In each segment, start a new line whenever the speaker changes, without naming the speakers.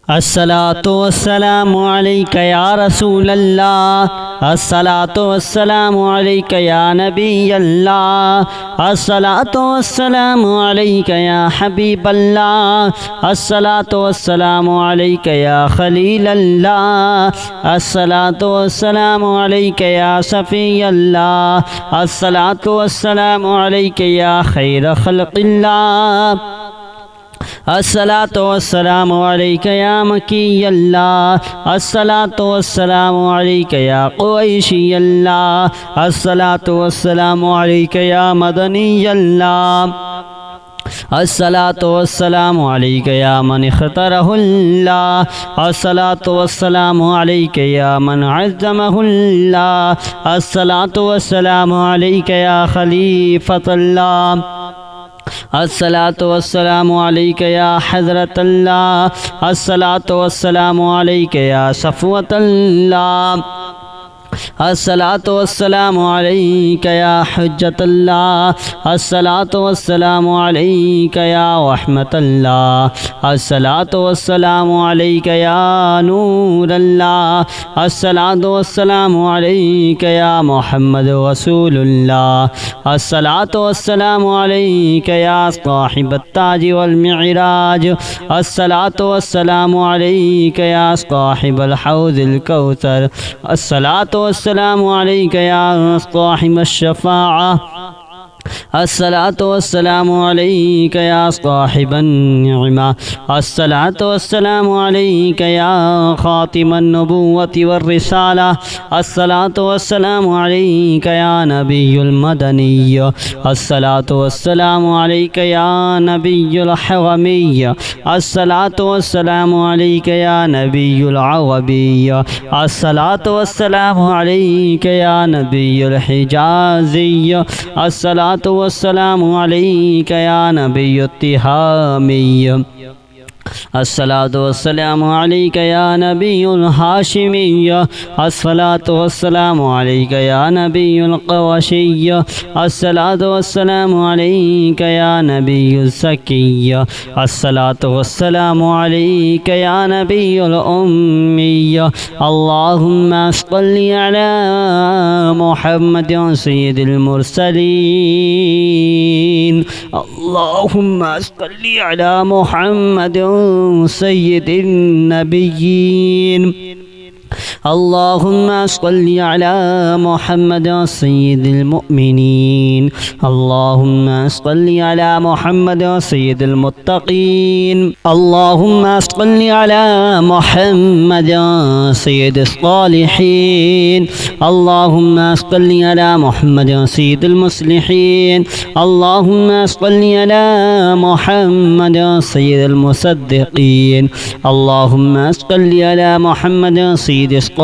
الصلاة والسلام عليك يا رسول الله، الصلاة والسلام عليك يا نبي الله، الصلاة والسلام عليك يا حبيب الله، الصلاة والسلام عليك يا خليل الله، الصلاة والسلام عليك يا صفي الله، الصلاة والسلام عليك يا خير خلق الله، الصلاة والسلام عليك يا مكي الله، الصلاة والسلام عليك يا قريشي الله، الصلاة والسلام عليك يا مدني الله، الصلاة والسلام عليك يا من اختاره الله، الصلاة والسلام عليك يا من عزمه الله، الصلاة والسلام عليك يا خليفة الله، الصلاة والسلام عليك يا حضرة الله، الصلاة والسلام عليك يا صفوة الله، الصلاة والسلام عليك يا حجة الله، الصلاة والسلام عليك يا رحمة الله، الصلاة والسلام عليك يا نور الله، الصلاة والسلام عليك يا محمد رسول الله، الصلاة والسلام عليك يا صاحب التاج والمعراج، الصلاة والسلام عليك يا صاحب الحوض الكوثر، الصلاة والسلام عليك يا صاحب الشفاعة، الصلاة والسلام عليك يا صاحب النعمة، الصلاة والسلام عليك يا خاتم النبوة والرسالة، الصلاة والسلام عليك يا نبي المدني، الصلاة والسلام عليك يا نبي الحرمي، الصلاة والسلام عليك يا نبي العربي، الصلاة والسلام عليك يا نبي الحجازي، الصلاة والسلام عليك يا نبي التهامي، الصلاة والسلام عليك يا نبي الهاشمي، الصلاة والسلام عليك يا نبي القرشي، الصلاة والسلام عليك يا نبي الزكي، الصلاة والسلام عليك يا نبي الأمي، اللهم صل على محمد سيد المرسلين، اللهم صل على محمد سيد النبيين، اللهم صل على محمد سيد المؤمنين، اللهم صل على محمد سيد المتقين، اللهم صل على محمد سيد الصالحين، اللهم صل على محمد سيد المصلحين، اللهم صل على محمد سيد المصدقين، اللهم صل على محمد سيد الصابرين،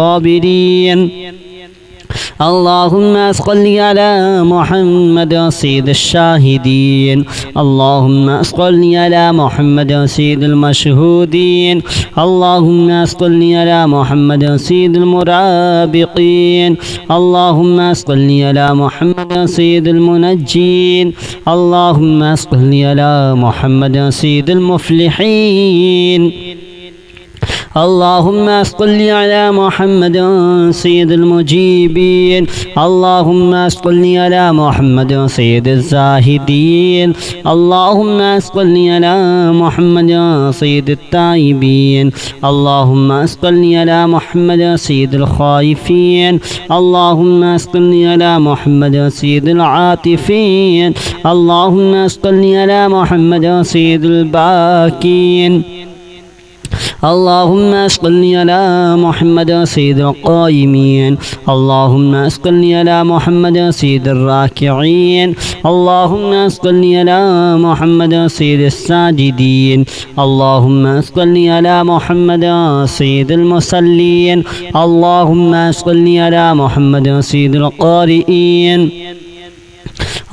اللهم صل على محمد سيد الشاهدين، اللهم صل على محمد سيد المشهودين، اللهم صل على محمد سيد المرابقين، اللهم صل على محمد سيد المنجين، اللهم صل على محمد سيد المفلحين، اللهم صل على محمد سيد المجيبين، اللهم صل على محمد سيد الزاهدين، اللهم صل على محمد سيد التائبين، اللهم صل على محمد سيد الخائفين، اللهم صل على محمد سيد العاطفين، اللهم صل على محمد سيد الباكين، اللهم صل على محمد سيد القائمين، اللهم صل على محمد سيد الراكعين، اللهم صل على محمد سيد الساجدين، اللهم صل على محمد سيد المصلين، اللهم صل على محمد سيد القارئين،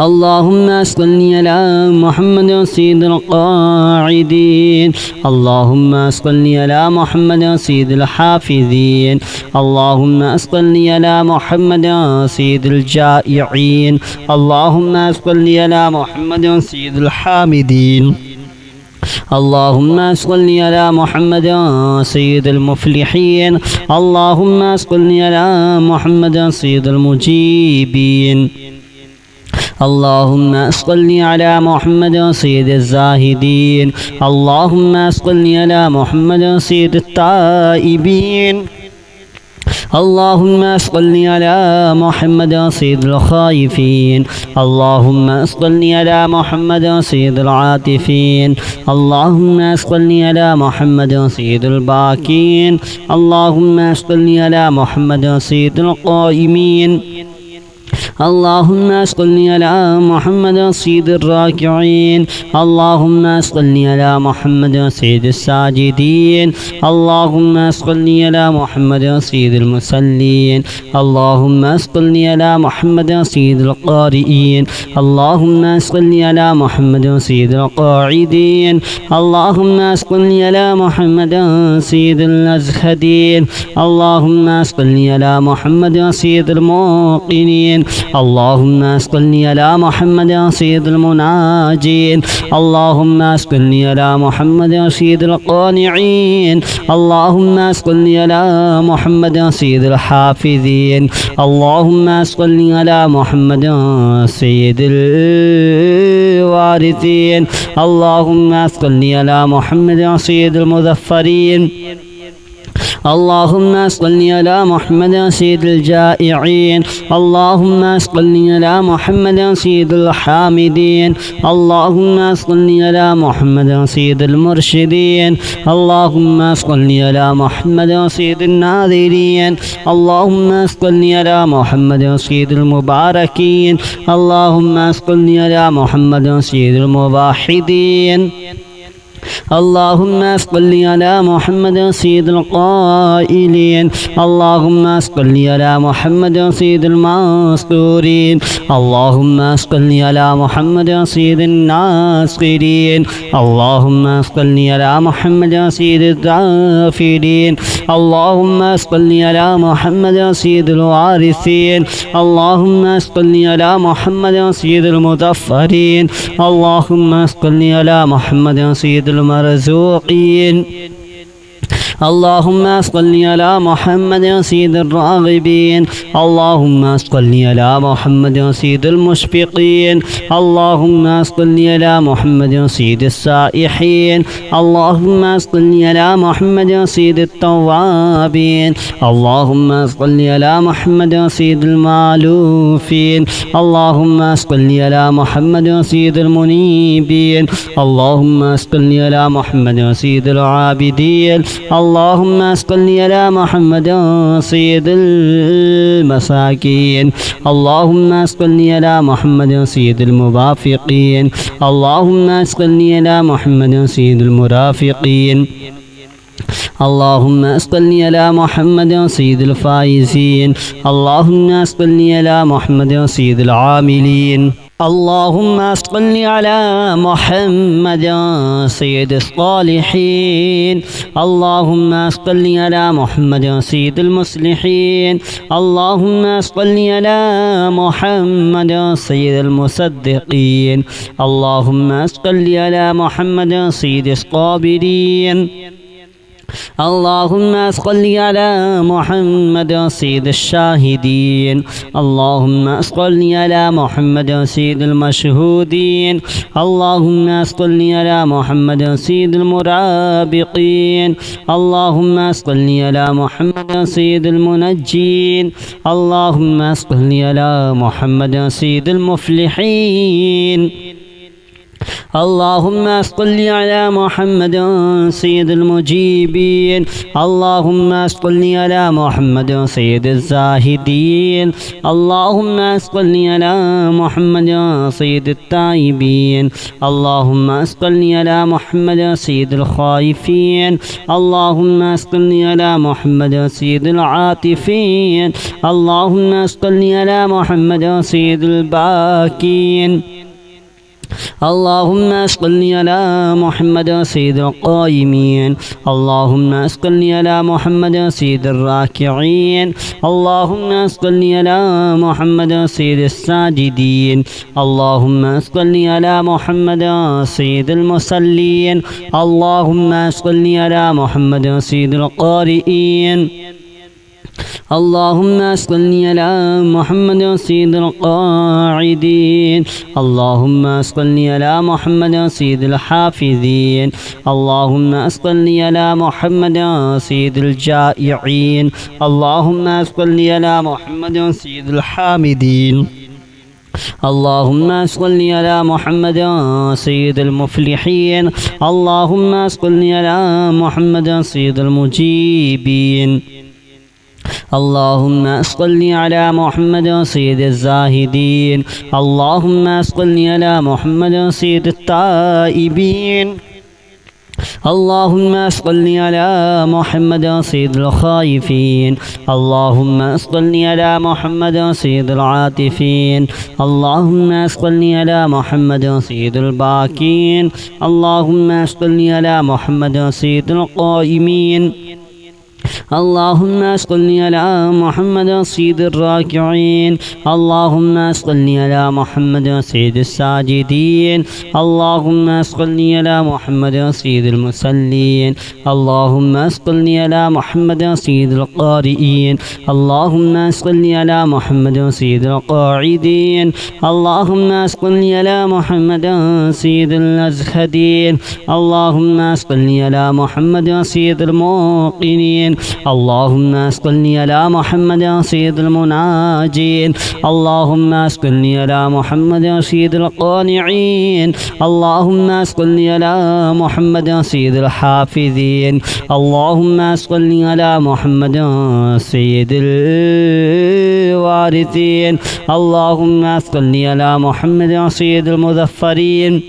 اللهم صل على محمد سيد القاعدين، اللهم صل على محمد سيد الحافظين، اللهم صل على محمد سيد الجائعين، اللهم صل على محمد سيد الحامدين، اللهم صل على محمد سيد المفلحين. اللهم صل على محمد سيد المجيبين. اللهم صل على محمد سيد الزاهدين. اللهم صل على محمد سيد التائبين. اللهم صل على محمد سيد الخائفين. اللهم صل على محمد سيد العاطفين. اللهم صل على محمد سيد الباكين. اللهم صل على محمد سيد القائمين. اللهم صل على محمد سيد الراكعين. اللهم صل على محمد سيد الساجدين. اللهم صل على محمد سيد المصلين. اللهم صل على محمد سيد القارئين. اللهم صل على محمد سيد القاعدين. اللهم صل على محمد سيد الأزهدين. اللهم صل على محمد سيد الموقنين. اللهم صل على محمد سيد المناجين. اللهم صل على محمد سيد القانعين. اللهم صل على محمد سيد الحافظين. اللهم صل على محمد سيد الوارثين. اللهم صل على محمد سيد المظفرين. اللهم صل على محمد سيد الجائعين. اللهم صل على محمد سيد الحامدين. اللهم صل على محمد سيد المرشدين. اللهم صل على محمد سيد الناذرين. اللهم صل على محمد سيد المباركين. اللهم صل على محمد سيد الموحدين. اللهم صل على محمد سيد القائلين. اللهم صل على محمد سيد المنصورين. اللهم صل على محمد سيد الناصرين. اللهم صل على محمد سيد الذاكرين. اللهم صل على محمد سيد الوارثين. اللهم صل على محمد سيد المظفرين. اللهم صل على محمد سيد المرزوقين. اللهم صل على محمد سيد الراغبين. اللهم صل على محمد سيد المشفقين. اللهم صل على محمد سيد السائحين. اللهم صل على محمد سيد التوابين. اللهم صل على محمد سيد المالوفين. اللهم صل على محمد سيد المنيبين. اللهم صل على محمد سيد العابدين. اللهم صل على محمد سيد المساكين. اللهم صل على محمد سيد الموافقين. اللهم صل على محمد سيد المرافقين. اللهم صل على محمد سيد الفائزين. اللهم صل على محمد سيد العاملين. اللهم صل على محمد سيد الصالحين. اللهم صل على محمد سيد المصلحين. اللهم صل على محمد سيد المصدقين. اللهم صل على محمد سيد الصابرين. اللهم صل على محمد سيد الشاهدين. اللهم صل على محمد سيد المشهودين. اللهم صل على محمد سيد المرابقين. اللهم صل على محمد سيد المنجين. اللهم صل على محمد سيد المفلحين. اللهم صل على محمد سيد المجيبين. اللهم صل على محمد سيد الزاهدين. اللهم صل على محمد سيد التائبين. اللهم صل على محمد سيد الخائفين. اللهم صل على محمد سيد العاطفين. اللهم صل على محمد سيد الباكين. اللهم اسقني على محمد سيد القائمين اللهم اسقني على محمد سيد الراكعين اللهم اسقني على محمد سيد الساجدين اللهم اسقني على محمد سيد المصلين اللهم اسقني على محمد سيد القارئين اللهم اسقني على محمد سيد القاعدين اللهم اسقني على محمد سيد الحافظين اللهم اسقني على محمد سيد الجائعين اللهم اسقني على محمد سيد الحامدين اللهم اسقني على محمد سيد المفلحين اللهم اسقني على محمد سيد المجيبين اللهم اسقني على محمد سيد الزاهدين اللهم اسقني على محمد سيد التائبين اللهم اسقني على محمد سيد الخائفين اللهم اسقني على محمد سيد العاطفين اللهم اسقني على محمد سيد الباكين اللهم اسقني على محمد سيد القائمين اللهم اسقني على محمد سيد الراكعين اللهم اسقني على محمد سيد الساجدين اللهم اسقني على محمد سيد المصلين اللهم اسقني على محمد سيد القارئين اللهم اسقني على محمد سيد القاعدين اللهم اسقني على محمد سيد الازهدين اللهم اسقني على محمد سيد الموقنين اللهم اسقني على محمد سيد المناجين اللهم اسقني على محمد سيد القانعين اللهم اسقني على محمد سيد الحافظين اللهم اسقني على محمد سيد الوارثين اللهم اسقني على محمد سيد المظفرين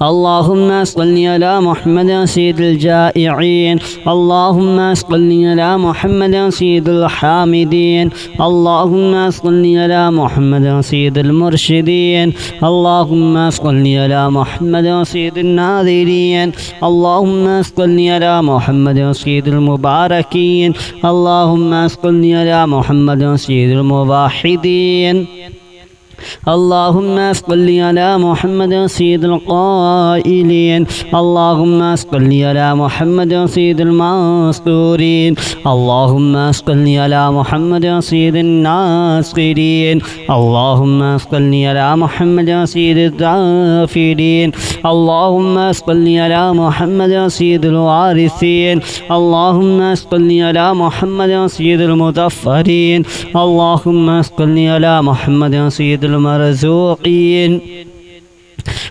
اللهم اسقني على محمد سيد الجائعين اللهم اسقني على محمد سيد الحامدين اللهم اسقني على محمد سيد المرشدين اللهم اسقني على محمد سيد الناذرين اللهم اسقني على محمد سيد المباركين اللهم اسقني على محمد سيد الموحدين اللهم اسقني على محمد سيد القائلين اللهم اسقني على محمد سيد المستورين اللهم اسقني على محمد سيد الناصرين اللهم اسقني على محمد سيد الذافرين اللهم اسقني على محمد سيد الوارثين اللهم اسقني على محمد سيد المظفرين اللهم اسقني على محمد سيد المرزوقين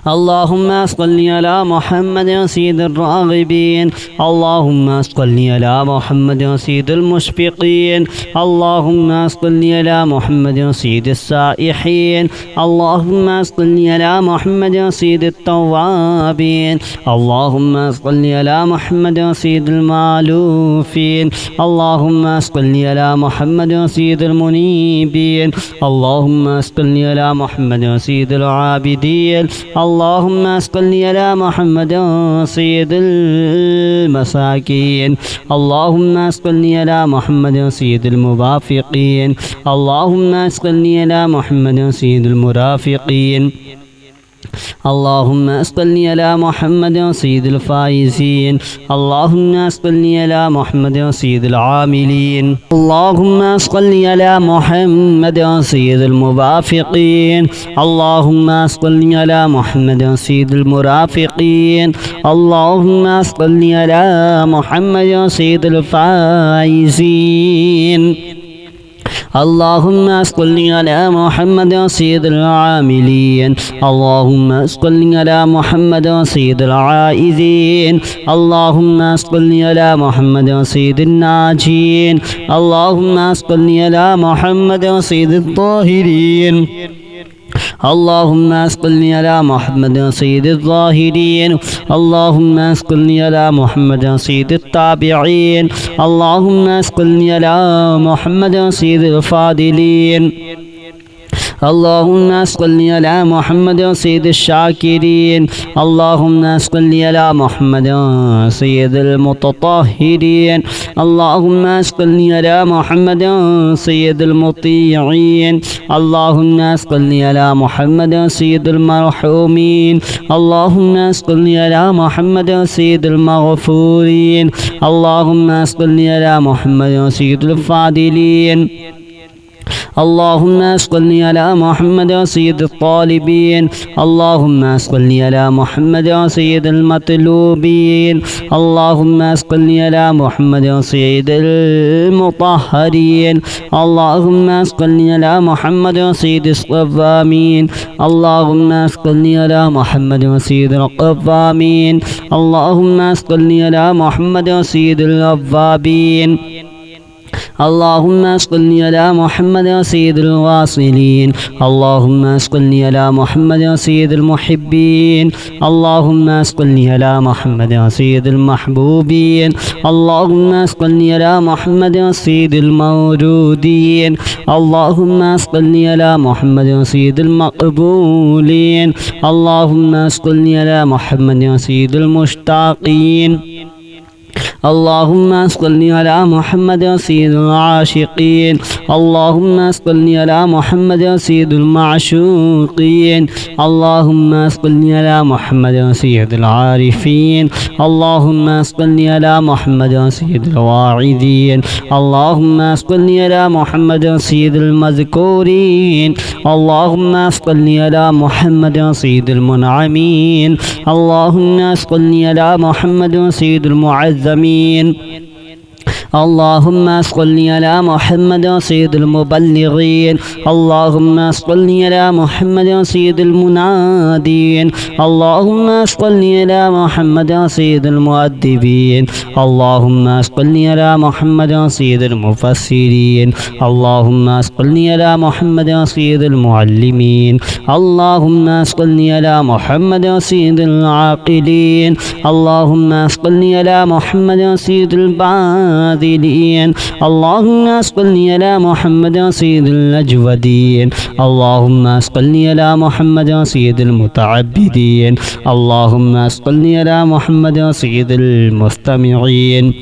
اللهم اسقني على محمد سيد الراغبين اللهم اسقني على محمد سيد المشفقين اللهم اسقني على محمد سيد السائحين اللهم اسقني على محمد سيد التوابين اللهم اسقني على محمد سيد المالوفين اللهم اسقني على محمد سيد المنيبين اللهم اسقني على محمد سيد العابدين اللهم اسقني على محمد سيد المساكين اللهم اسقني على محمد سيد الموافقين اللهم اسقني على محمد سيد المرافقين اللهم اسقني على محمد سيد الفائزين اللهم اسقني على محمد سيد العاملين اللهم اسقني على محمد سيد الموافقين اللهم اسقني على محمد سيد المرافقين اللهم اسقني على محمد سيد الفائزين اللهم اسقني على محمد سيد العاملين اللهم اسقني على محمد سيد العائذين اللهم اسقني على محمد سيد الناجين اللهم اسقني على محمد سيد الطاهرين اللهم اسقني على محمد سيد الظاهرين اللهم اسقني على محمد سيد التابعين اللهم اسقني على محمد سيد الفاضلين اللهم صل على محمد سيد الشاكرين اللهم صل على محمد سيد المتطهرين اللهم صل على محمد سيد المطيعين اللهم صل على محمد سيد المرحومين اللهم صل على محمد سيد المغفورين اللهم صل على محمد سيد الفاضلين اللهم صل على محمد سيد الطالبين اللهم صل على محمد سيد المطلوبين اللهم صل على محمد سيد المطهرين اللهم صل على محمد سيد الصوامين اللهم صل على محمد سيد القوامين اللهم صل على محمد سيد الأوابين اللهم صل على محمد سيد الواصلين اللهم صل على محمد سيد المحبين اللهم صل على محمد سيد المحبوبين اللهم صل على محمد سيد المورودين اللهم صل على محمد سيد المقبولين اللهم صل على محمد سيد المشتاقين اللهم صل على محمد سيد العاشقين اللهم صل على محمد سيد المعشوقين اللهم صل على محمد سيد العارفين اللهم صل على محمد سيد الواعظين اللهم صل على محمد سيد المذكورين اللهم صل على محمد سيد المنعمين اللهم صل على محمد سيد المعظمين اللهم صل على محمد سيد المبلغين اللهم صل على محمد سيد المنادين اللهم صل على محمد سيد المؤدبين اللهم صل على محمد سيد المفسرين اللهم صل على محمد سيد المعلمين اللهم صل على محمد سيد العاقلين اللهم صل على محمد سيد الباذلين اللهم صل على محمد سيد الأجودين اللهم صل على محمد سيد المتعبدين اللهم صل على محمد سيد المستمعين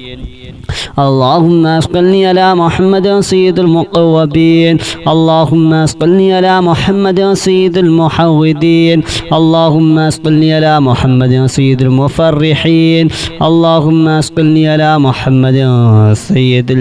اللهم صل على محمد سيد المقوبين اللهم صل على محمد سيد المحودين اللهم صل على محمد سيد المفرحين اللهم صل على محمد سيد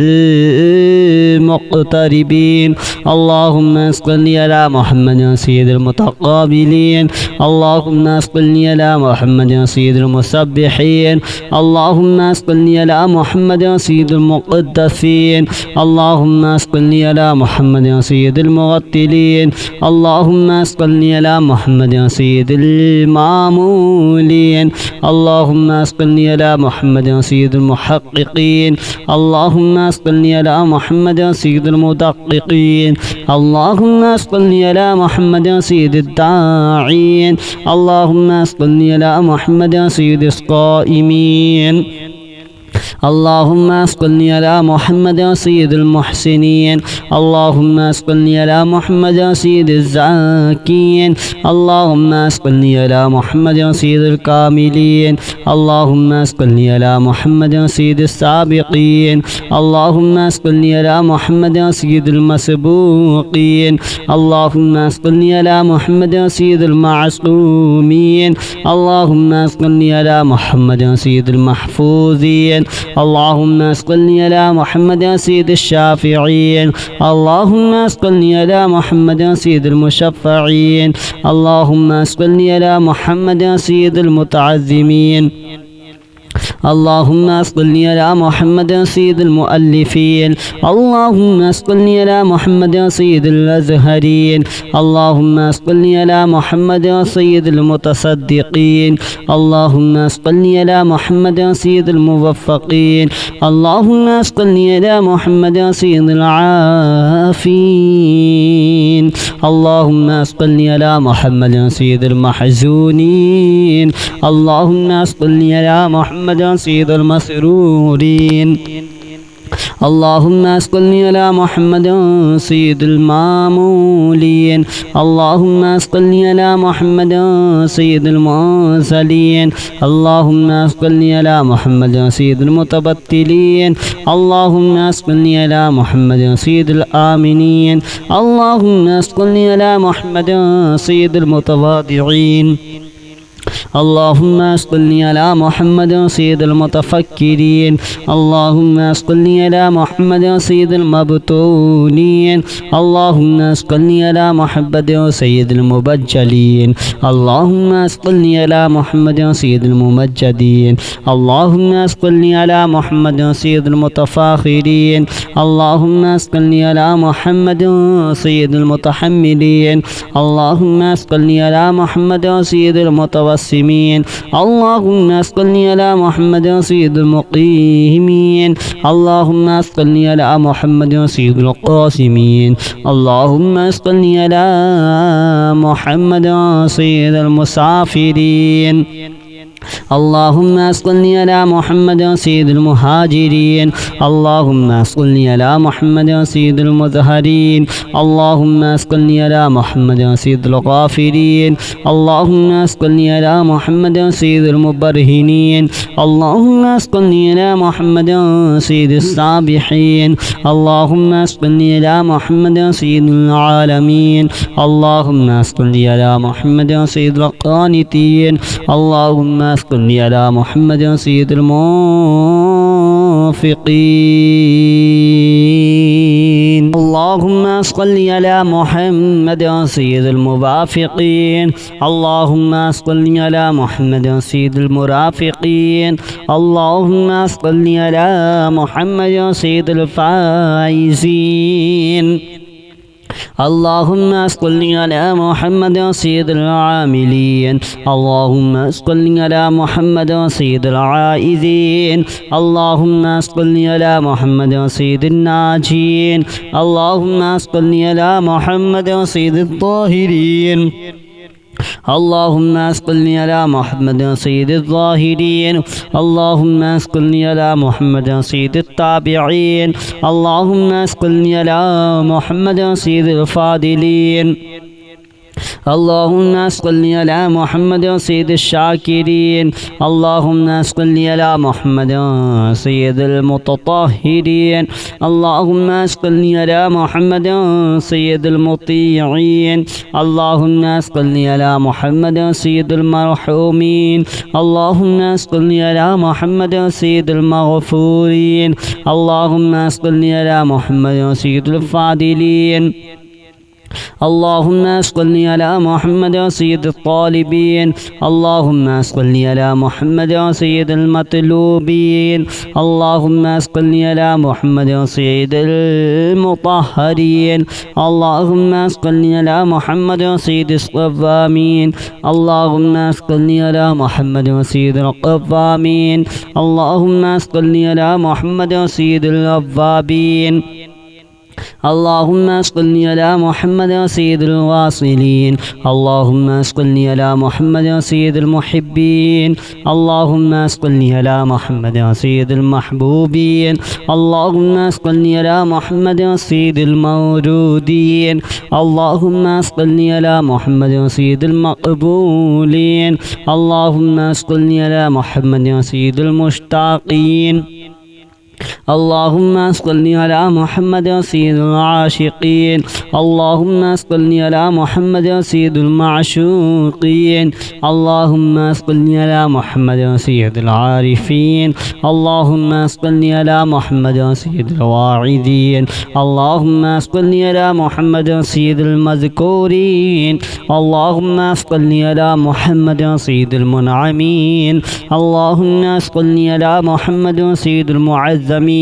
المقتربين اللهم صل على محمد سيد المتقابلين اللهم صل على محمد سيد المسبحين اللهم صل على محمد سيد المقدسين اللهم صل على محمد سيد المغتلين اللهم صل على محمد سيد المامولين اللهم صل على محمد سيد المحققين اللهم صل على محمد سيد المدققين اللهم صل على محمد سيد الداعين اللهم صل على محمد سيد القائمين اللهم صل على محمد سيد المحسنين اللهم صل على محمد سيد الزاكين اللهم صل على محمد سيد الكاملين اللهم صل على محمد سيد السابقين اللهم صل على محمد سيد المسبوقين اللهم صل على محمد سيد المعصومين اللهم صل على محمد سيد المحفوظين اللهم صل على محمد سيد الشافعين اللهم صل على محمد سيد المشفعين اللهم صل على محمد سيد المتعظمين اللهم صل على محمد سيد المؤلفين اللهم صل على محمد سيد الأزهرين اللهم صل على محمد سيد المتصدقين اللهم صل على محمد سيد الموفقين اللهم صل على محمد سيد العافين اللهم صل على محمد سيد المحزونين اللهم صل على محمد سيد المسرورين اللهم صل على محمد سيد المامولين اللهم صل على محمد سيد المرسلين اللهم صل على محمد سيد المتبتلين اللهم صل على محمد سيد الآمنين اللهم صل على محمد سيد المتواضعين اللهم صل على محمد سيد المتفكرين اللهم صل على محمد سيد المبتونين اللهم صل على محمد سيد المبجلين اللهم صل على محمد سيد الممجدين اللهم صل على محمد سيد المتفاخرين اللهم صل على محمد سيد المتحملين اللهم صل على محمد سيد المتوسمين اللهم صل على محمد سيد المقيمين اللهم صل على محمد سيد القاسمين اللهم صل على محمد سيد المسافرين اللهم صل على محمد سيد المهاجرين اللهم صل على محمد سيد المظهرين اللهم صل على محمد سيد الغافرين اللهم صل على محمد سيد المبرهنين اللهم صل على محمد سيد السابحين اللهم صل على محمد سيد العالمين اللهم صل على محمد سيد القانتين اللهم صل على محمد سيد المنفقين اللهم صل على محمد سيد الموافقين اللهم صل على محمد سيد المرافقين اللهم صل على محمد سيد الفائزين اللهم صل على محمد سيد العاملين اللهم صل على محمد سيد العائذين اللهم صل على محمد سيد الناجين اللهم صل على محمد سيد الطاهرين اللهم صل على محمد سيد الظاهرين اللهم صل على محمد سيد التابعين اللهم صل على محمد سيد الفاضلين اللهم صل على محمد سيد الشاكرين اللهم صل على محمد سيد المتطهرين اللهم صل على محمد سيد المطيعين اللهم صل على محمد سيد المرحومين اللهم صل على محمد سيد المغفورين اللهم صل على محمد سيد الفاضلين اللهم صل على محمد سيد الطالبين اللهم صل على محمد سيد المطلوبين اللهم صل على محمد سيد المطهرين اللهم صل على محمد سيد الصوامين اللهم صل على محمد سيد القوامين اللهم صل على محمد سيد الأوابين اللهم صل على محمد سيد الواصلين اللهم صل على محمد سيد المحبين اللهم صل على محمد سيد المحبوبين اللهم صل على محمد سيد المورودين اللهم صل على محمد سيد المقبولين اللهم صل على محمد سيد المشتاقين اللهم صل على محمد سيد العاشقين اللهم صل على محمد سيد المعشوقين اللهم صل على محمد سيد العارفين اللهم صل على محمد سيد الواعظين اللهم صل على محمد سيد المذكورين اللهم صل على محمد سيد المنعمين اللهم صل على محمد سيد المعزمين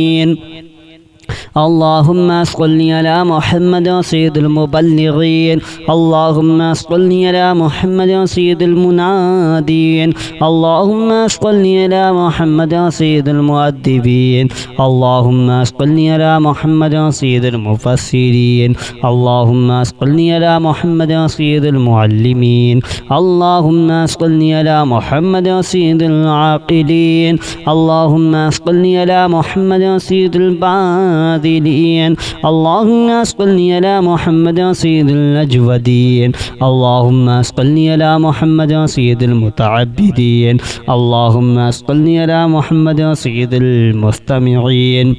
اللهم صل على محمد سيد المبلغين اللهم صل على محمد سيد المنادين اللهم صل على محمد سيد المؤدبين اللهم صل على محمد سيد المفسرين اللهم صل على محمد سيد المعلمين اللهم صل على محمد سيد العاقلين اللهم صل على محمد سيد الباذلين اللهم صل على محمد سيد الأجودين اللهم صل على محمد سيد المتعبدين اللهم صل على محمد سيد المستمعين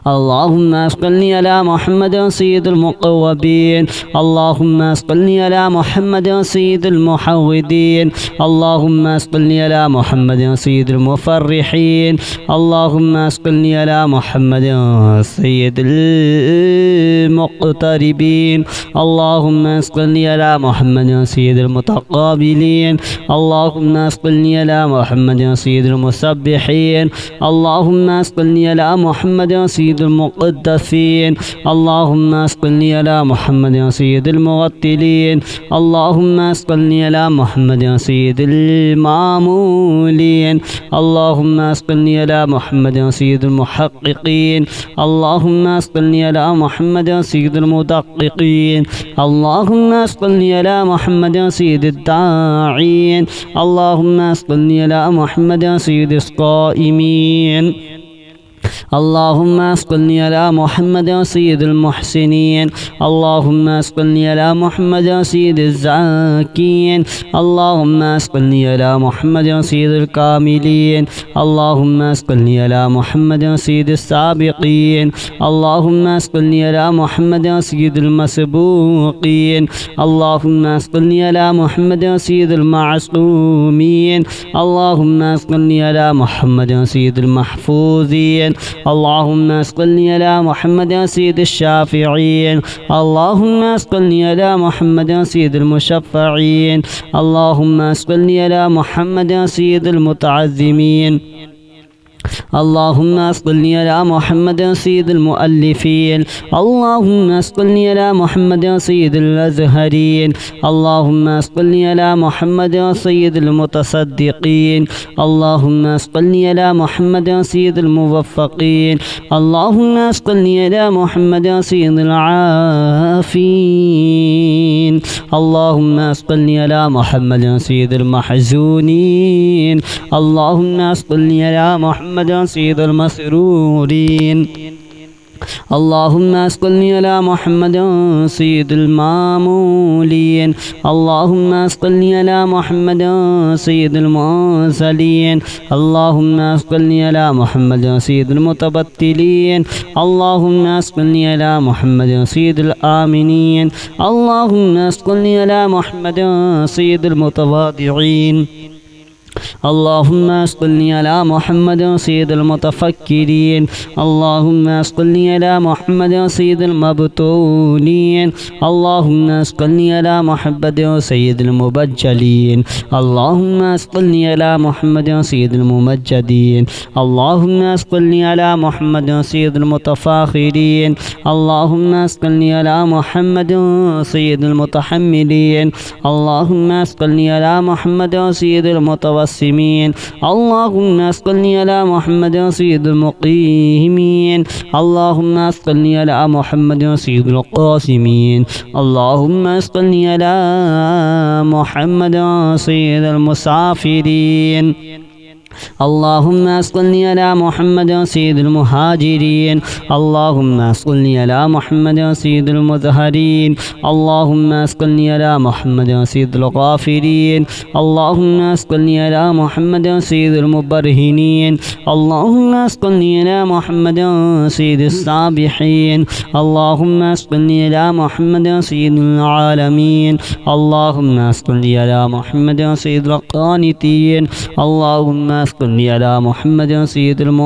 اللهم صل على محمد سيد المقوبين اللهم صل على محمد سيد المحودين اللهم صل على محمد سيد المفرحين اللهم صل على محمد سيد المقتربين اللهم صل على محمد سيد المتقابلين اللهم صل على محمد سيد المسبحين اللهم صل على محمد سيد المقدسين اللهم صل على محمد سيد المغتلين اللهم صل على محمد سيد المامولين اللهم صل على محمد سيد المحققين اللهم صل على محمد سيد المدققين اللهم صل على محمد سيد الداعين اللهم صل على محمد سيد القائمين اللهم صل على محمد سيد المحسنين اللهم صل على محمد سيد الزاكين اللهم صل على محمد سيد الكاملين اللهم صل على محمد سيد السابقين اللهم صل على محمد سيد المسبوقين اللهم صل على محمد سيد المعصومين اللهم صل على محمد سيد المحفوظين اللهم صل على محمد سيد الشافعين اللهم صل على محمد سيد المشفعين اللهم صل على محمد سيد المتعظمين اللهم صل على محمد سيد المؤلفين اللهم صل على محمد سيد الأزهرين اللهم صل على محمد سيد المتصدقين اللهم صل على محمد سيد الموفقين اللهم صل على محمد سيد العافين اللهم صل على محمد سيد المحزونين اللهم صل على محمد سيد المسرورين اللهم صل على محمد سيد المامولين اللهم صل على محمد سيد المرسلين اللهم صل على محمد سيد المتبتلين اللهم صل على محمد سيد الآمنين اللهم صل على محمد سيد المتواضعين اللهم صل على محمد سيد المتفكرين اللهم صل على محمد سيد المبتولين اللهم صل على محمد سيد المبجلين اللهم صل على محمد سيد الممجدين اللهم صل على محمد سيد المتفاخرين اللهم صل على محمد سيد المتحملين اللهم صل على محمد سيد المتوسمين اللهم صل على محمد سيد المقيمين اللهم صل على محمد سيد القاسمين اللهم صل على محمد سيد المسافرين اللهم صل على محمد سيد المهاجرين اللهم صل على محمد سيد المظهرين اللهم صل على محمد سيد الغافرين اللهم صل على محمد سيد المبرهنين اللهم صل على محمد سيد السابحين اللهم صل على محمد سيد العالمين اللهم صل على محمد سيد القانتين اللهم صل على محمد سيد المنفقين